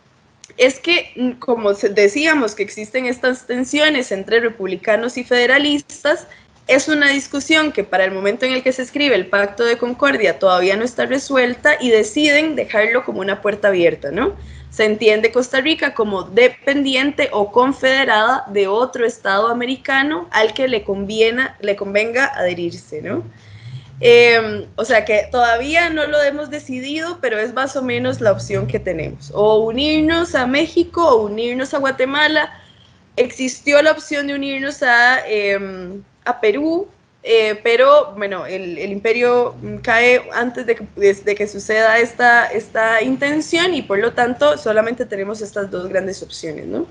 es que, como decíamos, que existen estas tensiones entre republicanos y federalistas, es una discusión que para el momento en el que se escribe el Pacto de Concordia todavía no está resuelta y deciden dejarlo como una puerta abierta, ¿no? Se entiende Costa Rica como dependiente o confederada de otro estado americano al que le convenga adherirse, ¿no? O sea que todavía no lo hemos decidido, pero es más o menos la opción que tenemos. O unirnos a México o unirnos a Guatemala. Existió la opción de unirnos a Perú, pero bueno, el imperio cae antes de que suceda esta intención y por lo tanto solamente tenemos estas dos grandes opciones, ¿no?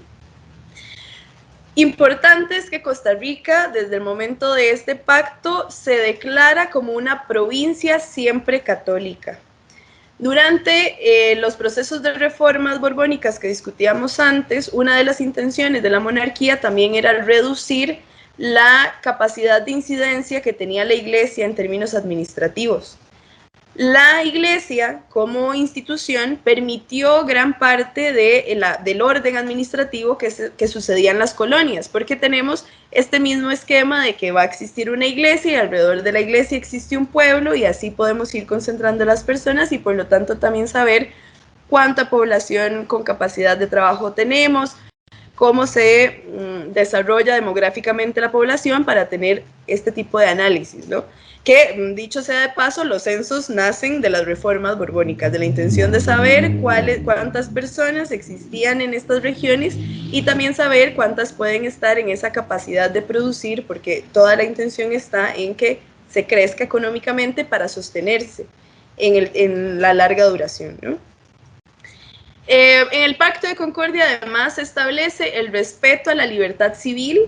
Importante es que Costa Rica, desde el momento de este pacto, se declara como una provincia siempre católica. Durante los procesos de reformas borbónicas que discutíamos antes, una de las intenciones de la monarquía también era reducir la capacidad de incidencia que tenía la Iglesia en términos administrativos. La Iglesia, como institución, permitió gran parte del orden administrativo que sucedía en las colonias, porque tenemos este mismo esquema de que va a existir una iglesia y alrededor de la iglesia existe un pueblo y así podemos ir concentrando a las personas y por lo tanto también saber cuánta población con capacidad de trabajo tenemos, cómo se desarrolla demográficamente la población para tener este tipo de análisis, ¿no? Que, dicho sea de paso, los censos nacen de las reformas borbónicas, de la intención de saber cuántas personas existían en estas regiones y también saber cuántas pueden estar en esa capacidad de producir, porque toda la intención está en que se crezca económicamente para sostenerse en la larga duración, ¿no? En el Pacto de Concordia además se establece el respeto a la libertad civil,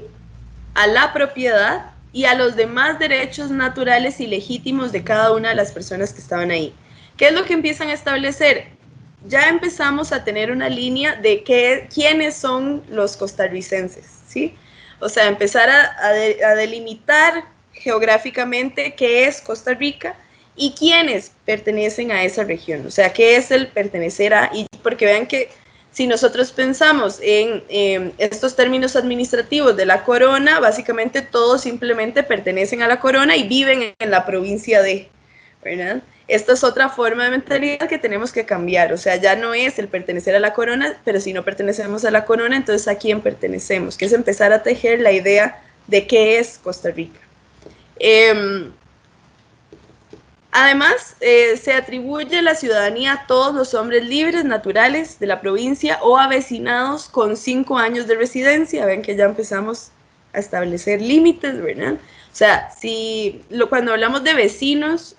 a la propiedad y a los demás derechos naturales y legítimos de cada una de las personas que estaban ahí. ¿Qué es lo que empiezan a establecer? Ya empezamos a tener una línea de quiénes son los costarricenses, ¿sí? O sea, empezar a delimitar geográficamente qué es Costa Rica y quiénes pertenecen a esa región, o sea, qué es el pertenecer a, y porque vean que si nosotros pensamos en estos términos administrativos de la corona, básicamente todos simplemente pertenecen a la corona y viven en la provincia de, ¿verdad? Esta es otra forma de mentalidad que tenemos que cambiar, o sea, ya no es el pertenecer a la corona, pero si no pertenecemos a la corona, entonces ¿a quién pertenecemos? Que es empezar a tejer la idea de qué es Costa Rica. Además, se atribuye la ciudadanía a todos los hombres libres, naturales de la provincia o avecinados con 5 años de residencia. Ven que ya empezamos a establecer límites, ¿verdad? O sea, cuando hablamos de vecinos,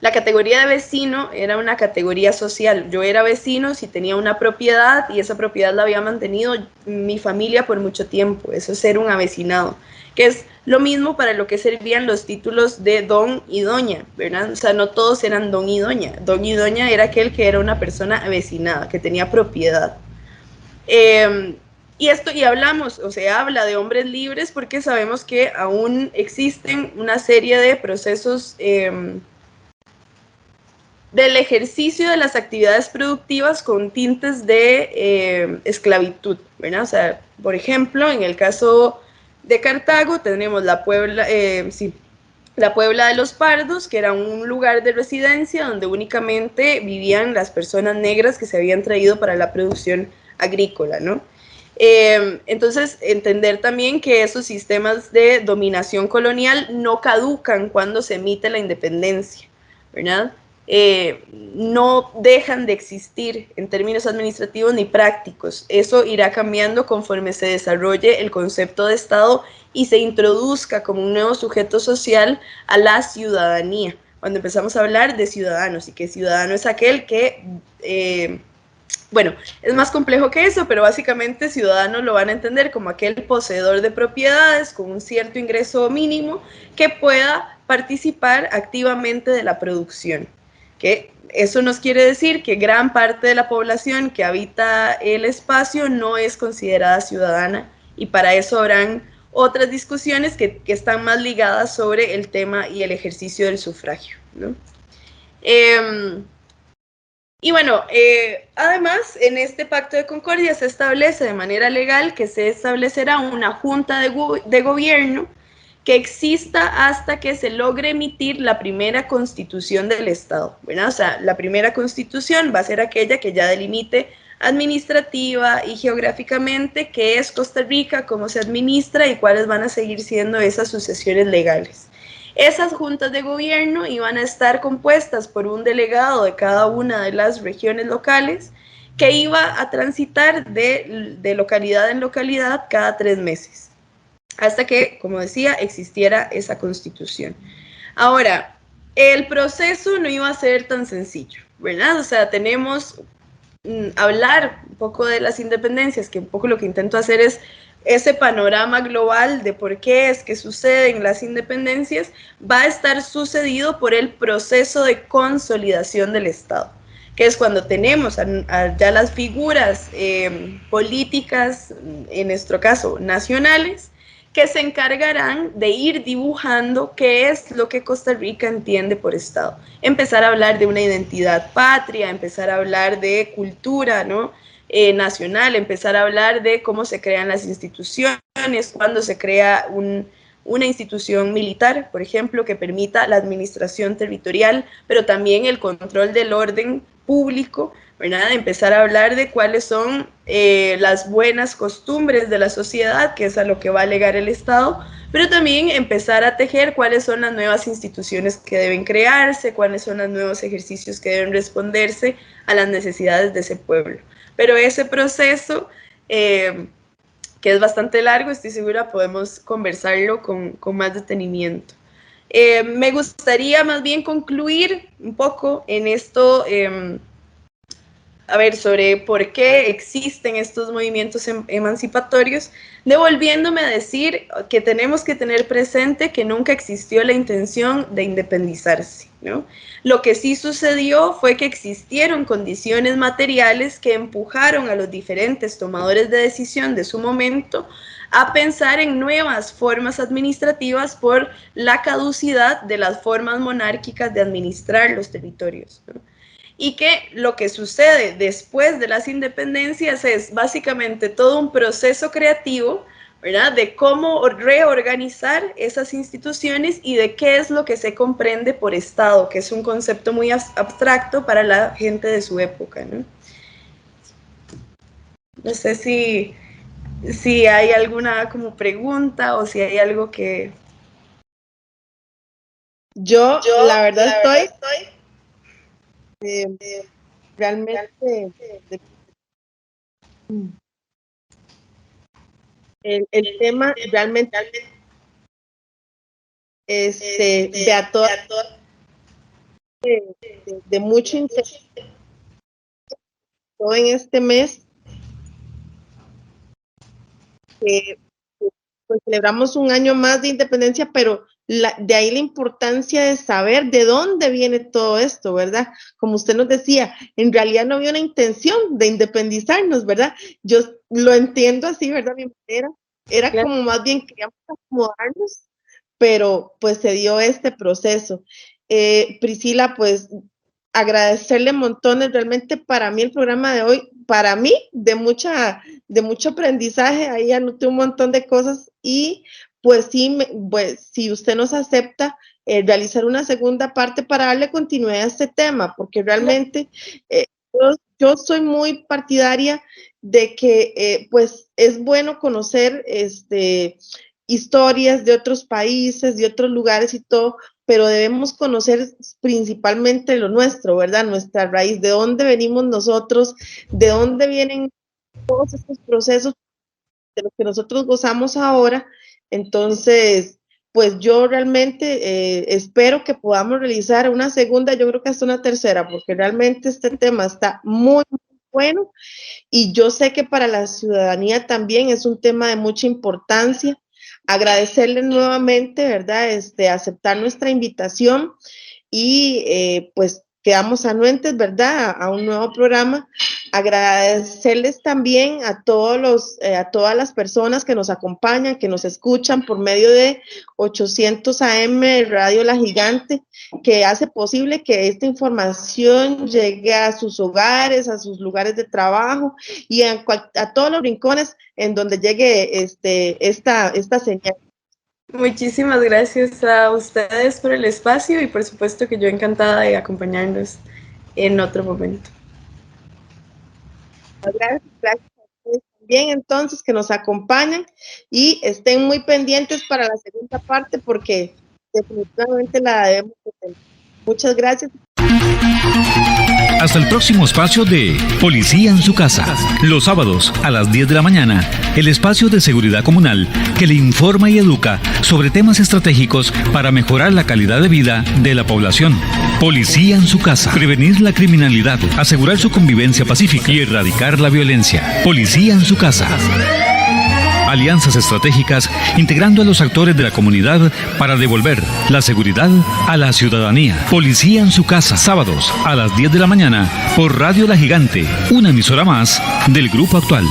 la categoría de vecino era una categoría social. Yo era vecino si tenía una propiedad y esa propiedad la había mantenido mi familia por mucho tiempo. Eso es ser un avecinado, que es lo mismo para lo que servían los títulos de don y doña, ¿verdad? O sea, no todos eran don y doña. Don y doña era aquel que era una persona avecinada, que tenía propiedad. Y hablamos, o se habla de hombres libres porque sabemos que aún existen una serie de procesos del ejercicio de las actividades productivas con tintes de esclavitud, ¿verdad? O sea, por ejemplo, en el caso de Cartago tenemos la Puebla, la Puebla de los Pardos, que era un lugar de residencia donde únicamente vivían las personas negras que se habían traído para la producción agrícola, ¿no? Entonces, entender también que esos sistemas de dominación colonial no caducan cuando se emite la independencia, ¿verdad? No dejan de existir en términos administrativos ni prácticos. Eso irá cambiando conforme se desarrolle el concepto de Estado y se introduzca como un nuevo sujeto social a la ciudadanía. Cuando empezamos a hablar de ciudadanos y que ciudadano es aquel que, bueno, es más complejo que eso, pero básicamente ciudadanos lo van a entender como aquel poseedor de propiedades con un cierto ingreso mínimo que pueda participar activamente de la producción. Que eso nos quiere decir que gran parte de la población que habita el espacio no es considerada ciudadana, y para eso habrán otras discusiones que están más ligadas sobre el tema y el ejercicio del sufragio, ¿no? Y bueno, además, en este pacto de concordia se establece de manera legal que se establecerá una junta de gobierno que exista hasta que se logre emitir la primera constitución del Estado, ¿verdad? O sea, la primera constitución va a ser aquella que ya delimite administrativa y geográficamente qué es Costa Rica, cómo se administra y cuáles van a seguir siendo esas sucesiones legales. Esas juntas de gobierno iban a estar compuestas por un delegado de cada una de las regiones locales que iba a transitar de localidad en localidad cada 3 meses, hasta que, como decía, existiera esa constitución. Ahora, el proceso no iba a ser tan sencillo, ¿verdad? O sea, tenemos hablar un poco de las independencias, que un poco lo que intento hacer es ese panorama global de por qué es que suceden las independencias, va a estar sucedido por el proceso de consolidación del Estado, que es cuando tenemos ya las figuras políticas, en nuestro caso nacionales, que se encargarán de ir dibujando qué es lo que Costa Rica entiende por Estado. Empezar a hablar de una identidad patria, empezar a hablar de cultura, ¿no? Nacional, empezar a hablar de cómo se crean las instituciones, cuando se crea una institución militar, por ejemplo, que permita la administración territorial, pero también el control del orden público, ¿verdad? Empezar a hablar de cuáles son las buenas costumbres de la sociedad, que es a lo que va a legar el Estado, pero también empezar a tejer cuáles son las nuevas instituciones que deben crearse, cuáles son los nuevos ejercicios que deben responderse a las necesidades de ese pueblo. Pero ese proceso, que es bastante largo, estoy segura podemos conversarlo con más detenimiento. Me gustaría más bien concluir un poco en esto, a ver, sobre por qué existen estos movimientos emancipatorios, devolviéndome a decir que tenemos que tener presente que nunca existió la intención de independizarse, ¿no? Lo que sí sucedió fue que existieron condiciones materiales que empujaron a los diferentes tomadores de decisión de su momento a pensar en nuevas formas administrativas por la caducidad de las formas monárquicas de administrar los territorios, ¿no? Y que lo que sucede después de las independencias es básicamente todo un proceso creativo, ¿verdad? De cómo reorganizar esas instituciones y de qué es lo que se comprende por Estado, que es un concepto muy abstracto para la gente de su época, ¿no? No sé si hay alguna como pregunta o si hay algo que... Yo la verdad estoy realmente el tema realmente de mucho interés en este mes, que pues celebramos un año más de independencia, pero de ahí la importancia de saber de dónde viene todo esto, ¿verdad? Como usted nos decía, en realidad no había una intención de independizarnos, ¿verdad? Yo lo entiendo así, ¿verdad? Mi manera era como más bien queríamos acomodarnos, pero pues se dio este proceso. Priscila, pues agradecerle montones, realmente para mí el programa de hoy, para mí de mucho aprendizaje, ahí anoté un montón de cosas y pues sí, pues, si usted nos acepta, realizar una segunda parte para darle continuidad a este tema, porque realmente yo soy muy partidaria de que pues es bueno conocer historias de otros países, de otros lugares y todo, pero debemos conocer principalmente lo nuestro, ¿verdad? Nuestra raíz, de dónde venimos nosotros, de dónde vienen todos estos procesos de los que nosotros gozamos ahora. Entonces, pues yo realmente espero que podamos realizar una segunda, yo creo que hasta una tercera, porque realmente este tema está muy, muy bueno y yo sé que para la ciudadanía también es un tema de mucha importancia. Agradecerles nuevamente, ¿verdad? Aceptar nuestra invitación y pues quedamos anuentes, ¿verdad? A un nuevo programa. Agradecerles también a todas las personas que nos acompañan, que nos escuchan por medio de 800 AM Radio La Gigante, que hace posible que esta información llegue a sus hogares, a sus lugares de trabajo y a todos los rincones en donde llegue esta señal. Muchísimas gracias a ustedes por el espacio y por supuesto que yo encantada de acompañarnos en otro momento. Gracias a ustedes también entonces que nos acompañan y estén muy pendientes para la segunda parte porque definitivamente la debemos tener. Muchas gracias. Hasta el próximo espacio de Policía en su casa. Los sábados a las 10 de la mañana, el espacio de seguridad comunal que le informa y educa sobre temas estratégicos para mejorar la calidad de vida de la población. Policía en su casa. Prevenir la criminalidad, asegurar su convivencia pacífica y erradicar la violencia. Policía en su casa. Alianzas estratégicas integrando a los actores de la comunidad para devolver la seguridad a la ciudadanía. Policía en su casa, sábados a las 10 de la mañana por Radio La Gigante, una emisora más del Grupo Actual.